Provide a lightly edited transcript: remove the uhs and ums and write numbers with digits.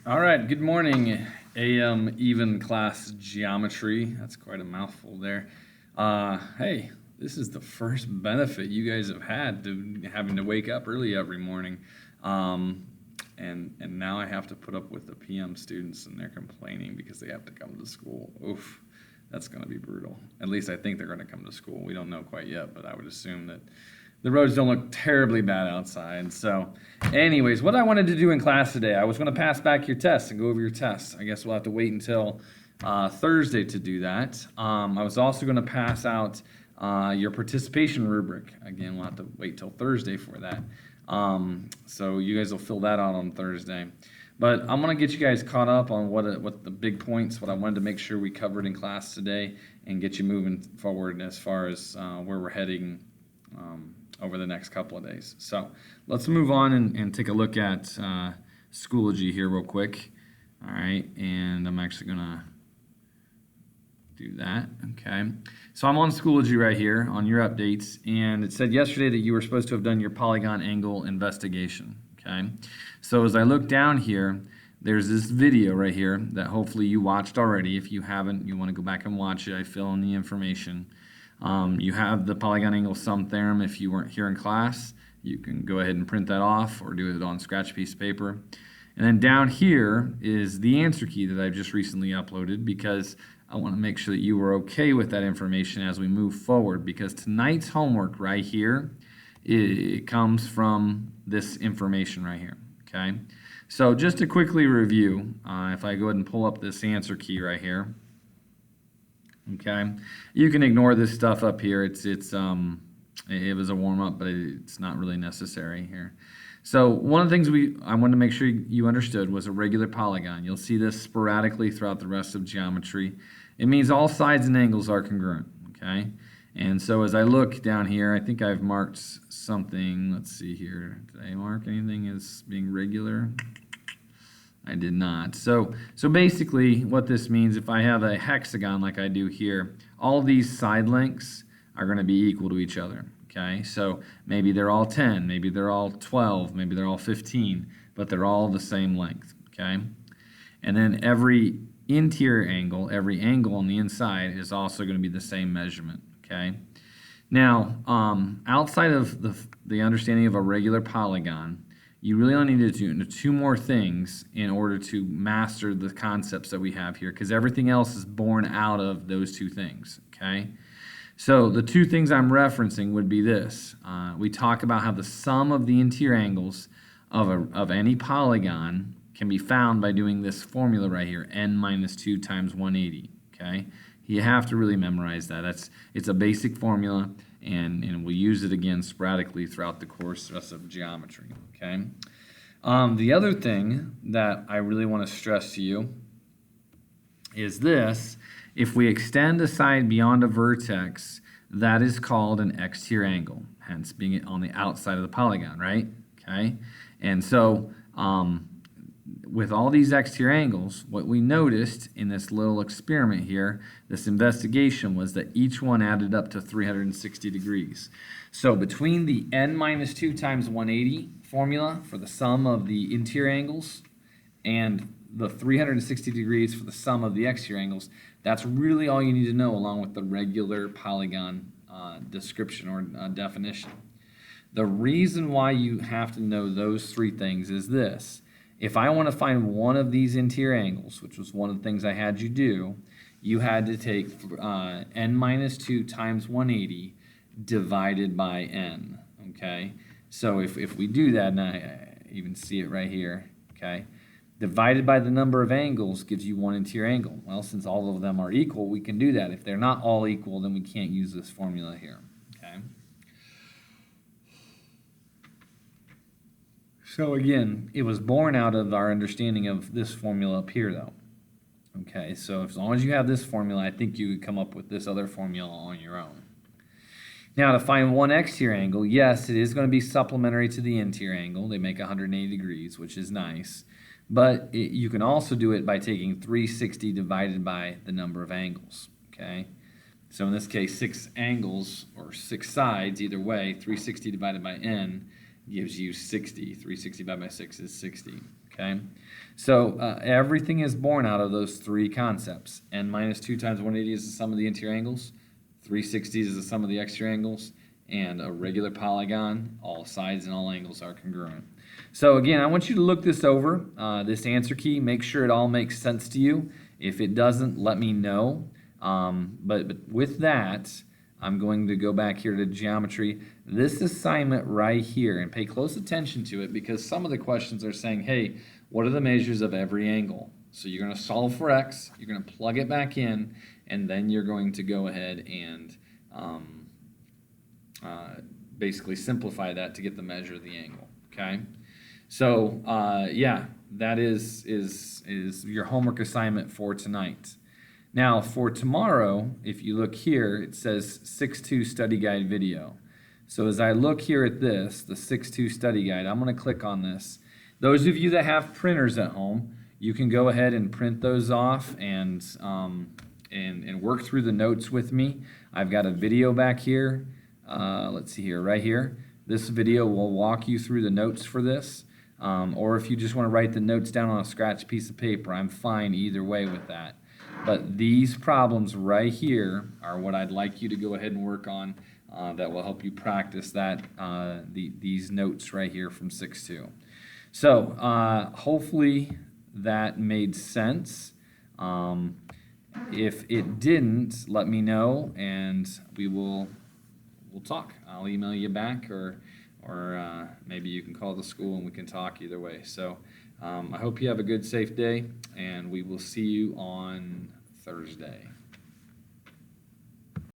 All right, good morning, AM even class geometry. That's quite a mouthful there. Hey, this is the first benefit you guys have had to having to wake up early every morning. Um, and now I have to put up with the PM students and they're complaining because they have to come to school. Oof, that's going to be brutal. At least I think they're going to come to school. We don't know quite yet, but I would assume that the roads don't look terribly bad outside. So, anyways, what I wanted to do in class today, I was going to pass back your tests and go over your tests. I guess we'll have to wait until Thursday to do that. I was also going to pass out your participation rubric. Again, we'll have to wait till Thursday for that. So you guys will fill that out on Thursday. But I'm going to get you guys caught up on what the big points, what I wanted to make sure we covered in class today, and get you moving forward as far as where we're heading over the next couple of days. So let's move on and take a look at Schoology here real quick. All right, and I'm actually gonna do that, okay? So I'm on Schoology right here on your updates, and it said yesterday that you were supposed to have done your polygon angle investigation, okay? So as I look down here, there's this video right here that hopefully you watched already. If you haven't, you wanna go back and watch it. I fill in the information. You have the polygon angle sum theorem. If you weren't here in class, you can go ahead and print that off or do it on scratch piece of paper. And then down here is the answer key that I've just recently uploaded because I want to make sure that you are okay with that information as we move forward, because tonight's homework right here, it comes from this information right here, okay? So just to quickly review, if I go ahead and pull up this answer key right here, okay, you can ignore this stuff up here. It was a warm-up, but it's not really necessary here. So one of the things I wanted to make sure you understood was a regular polygon. You'll see this sporadically throughout the rest of geometry. It means all sides and angles are congruent, okay? And so as I look down here, I think I've marked something. Let's see here. Did I mark anything as being regular? I did not. So basically what this means, if I have a hexagon like I do here, all these side lengths are going to be equal to each other, okay? So maybe they're all 10, maybe they're all 12, maybe they're all 15, but they're all the same length, okay? And then every interior angle, every angle on the inside is also going to be the same measurement, okay? Now, outside of the understanding of a regular polygon, you really only need to do two more things in order to master the concepts that we have here, because everything else is born out of those two things, okay? So the two things I'm referencing would be this. We talk about how the sum of the interior angles of any polygon can be found by doing this formula right here, n minus 2 times 180, okay? You have to really memorize that. It's a basic formula, and we'll use it again sporadically throughout the course of geometry, okay? The other thing that I really want to stress to you is this. If we extend a side beyond a vertex, that is called an exterior angle, hence being on the outside of the polygon, right? Okay? And so with all these exterior angles, what we noticed in this little experiment here, this investigation, was that each one added up to 360 degrees. So between the n minus 2 times 180 formula for the sum of the interior angles and the 360 degrees for the sum of the exterior angles, that's really all you need to know along with the regular polygon description or definition. The reason why you have to know those three things is this. If I want to find one of these interior angles, which was one of the things I had you do, you had to take n minus 2 times 180 divided by n, okay? So if we do that, and I even see it right here, okay? Divided by the number of angles gives you one interior angle. Well, since all of them are equal, we can do that. If they're not all equal, then we can't use this formula here, okay? So again, it was born out of our understanding of this formula up here, though. Okay, so as long as you have this formula, I think you could come up with this other formula on your own. Now, to find one exterior angle, yes, it is going to be supplementary to the interior angle. They make 180 degrees, which is nice. But you can also do it by taking 360 divided by the number of angles, okay? So in this case, 6 angles, or 6 sides, either way, 360 divided by n, gives you 60. 360 divided by 6 is 60, okay? So everything is born out of those three concepts. N minus 2 times 180 is the sum of the interior angles. 360 is the sum of the exterior angles. And a regular polygon, all sides and all angles are congruent. So again, I want you to look this over, this answer key, make sure it all makes sense to you. If it doesn't, let me know. But with that, I'm going to go back here to geometry. This assignment right here, and pay close attention to it because some of the questions are saying, hey, what are the measures of every angle? So you're going to solve for x, you're going to plug it back in, and then you're going to go ahead and basically simplify that to get the measure of the angle, okay? So yeah, that is your homework assignment for tonight. Now for tomorrow, if you look here, it says 6-2 study guide video. So as I look here at this, the 6-2 study guide, I'm going to click on this. Those of you that have printers at home, you can go ahead and print those off and work through the notes with me. I've got a video back here. Let's see here, right here. This video will walk you through the notes for this. Or if you just want to write the notes down on a scratch piece of paper, I'm fine either way with that. But these problems right here are what I'd like you to go ahead and work on that will help you practice that these notes right here from 6-2. So hopefully that made sense. If it didn't, let me know and we'll talk. I'll email you back or maybe you can call the school and we can talk either way. So I hope you have a good, safe day, and we will see you on Thursday.